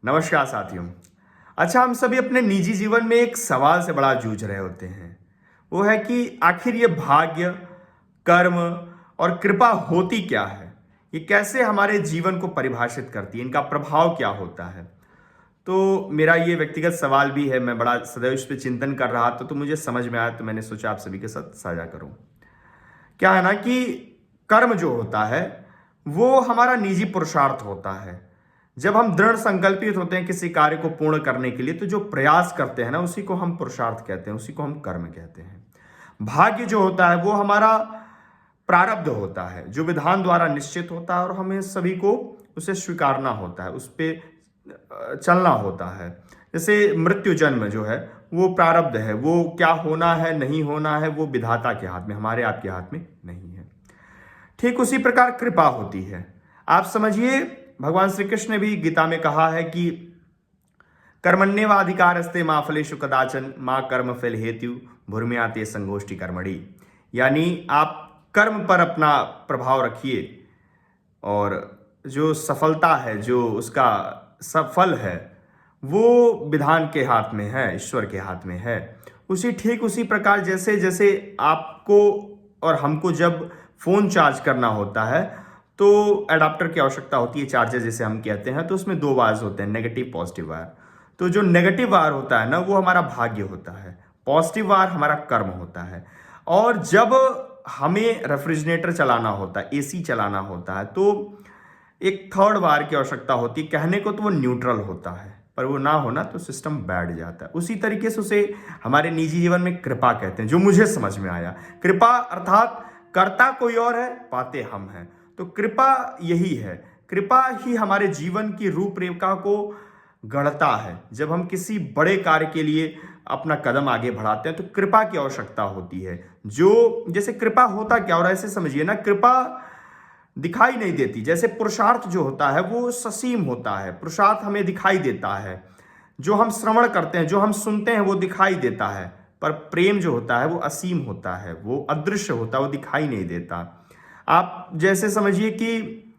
नमस्कार साथियों। अच्छा, हम सभी अपने निजी जीवन में एक सवाल से बड़ा जूझ रहे होते हैं। वो है कि आखिर ये भाग्य, कर्म और कृपा होती क्या है? ये कैसे हमारे जीवन को परिभाषित करती है? इनका प्रभाव क्या होता है? तो मेरा ये व्यक्तिगत सवाल भी है। मैं बड़ा सदैव इस पे चिंतन कर रहा था, तो मुझे समझ में आया, तो मैंने सोचा आप सभी के साथ साझा करूं। क्या है ना कि कर्म जो होता है वो हमारा निजी पुरुषार्थ होता है। जब हम दृढ़ संकल्पित होते हैं किसी कार्य को पूर्ण करने के लिए, तो जो प्रयास करते हैं ना, उसी को हम पुरुषार्थ कहते हैं, उसी को हम कर्म कहते हैं। भाग्य जो होता है वो हमारा प्रारब्ध होता है, जो विधान द्वारा निश्चित होता है और हमें सभी को उसे स्वीकारना होता है, उस पे चलना होता है। जैसे मृत्यु जन्म जो है वो प्रारब्ध है, वो क्या होना है नहीं होना है वो विधाता के हाथ में, हमारे आपके हाथ में नहीं है। ठीक उसी प्रकार कृपा होती है। आप समझिए, भगवान श्री कृष्ण ने भी गीता में कहा है कि कर्मण्येवाधिकारस्ते मा फलेषु कदाचन मा कर्म फल हेतु भूर्म्याते संगोष्ठी कर्मणि। यानी आप कर्म पर अपना प्रभाव रखिए और जो सफलता है, जो उसका सफल है, वो विधान के हाथ में है, ईश्वर के हाथ में है। ठीक उसी प्रकार जैसे जैसे आपको और हमको जब फोन चार्ज करना होता है तो एडाप्टर की आवश्यकता होती है, चार्जर जिसे हम कहते हैं। तो उसमें दो वायर्स होते हैं, नेगेटिव पॉजिटिव वायर। तो जो नेगेटिव वायर होता है ना, वो हमारा भाग्य होता है, पॉजिटिव वायर हमारा कर्म होता है। और जब हमें रेफ्रिजरेटर चलाना होता है, एसी चलाना होता है, तो एक थर्ड वायर की आवश्यकता होती है। कहने को तो वो न्यूट्रल होता है, पर वो ना होना तो सिस्टम बैठ जाता है। उसी तरीके से उसे हमारे निजी जीवन में कृपा कहते हैं, जो मुझे समझ में आया। कृपा अर्थात करता कोई और है, पाते हम हैं। तो कृपा यही है। कृपा ही हमारे जीवन की रूपरेखा को गढ़ता है। जब हम किसी बड़े कार्य के लिए अपना कदम आगे बढ़ाते हैं तो कृपा की आवश्यकता होती है। जो जैसे कृपा होता क्या, और ऐसे समझिए ना, कृपा दिखाई नहीं देती। जैसे पुरुषार्थ जो होता है वो ससीम होता है, पुरुषार्थ हमें दिखाई देता है। जो हम श्रवण करते हैं, जो हम सुनते हैं, वो दिखाई देता है। पर प्रेम जो होता है वो असीम होता है, वो अदृश्य होता है, वो दिखाई नहीं देता। आप जैसे समझिए कि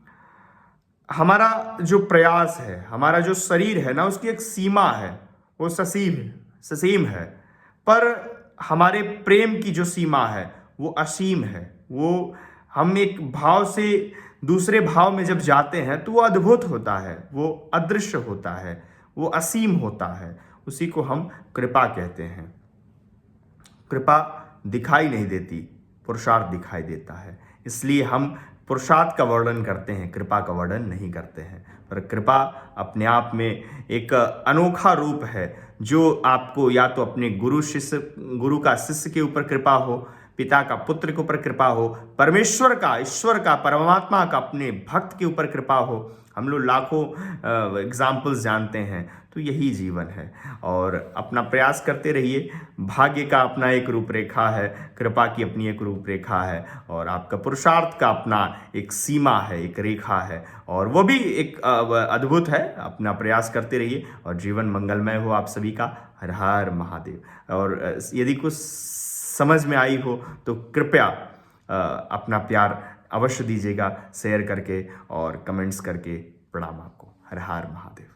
हमारा जो प्रयास है, हमारा जो शरीर है ना, उसकी एक सीमा है, वो ससीम है। पर हमारे प्रेम की जो सीमा है वो असीम है। वो हम एक भाव से दूसरे भाव में जब जाते हैं तो वो अद्भुत होता है, वो अदृश्य होता है, वो असीम होता है। उसी को हम कृपा कहते हैं। कृपा दिखाई नहीं देती, पुरुषार्थ दिखाई देता है। इसलिए हम पुरुषार्थ का वर्णन करते हैं, कृपा का वर्णन नहीं करते हैं। पर कृपा अपने आप में एक अनोखा रूप है, जो आपको या तो अपने गुरु का शिष्य के ऊपर कृपा हो, पिता का पुत्र के ऊपर कृपा हो, परमेश्वर का, ईश्वर का, परमात्मा का अपने भक्त के ऊपर कृपा हो। हम लोग लाखों एग्जाम्पल्स जानते हैं। तो यही जीवन है और अपना प्रयास करते रहिए। भाग्य का अपना एक रूपरेखा है, कृपा की अपनी एक रूपरेखा है, और आपका पुरुषार्थ का अपना एक सीमा है, एक रेखा है, और वो भी एक अद्भुत है। अपना प्रयास करते रहिए और जीवन मंगलमय हो आप सभी का। हर हर महादेव। और यदि कुछ समझ में आई हो तो कृपया अपना प्यार अवश्य दीजिएगा, शेयर करके और कमेंट्स करके। प्रणाम आपको। हर हर महादेव।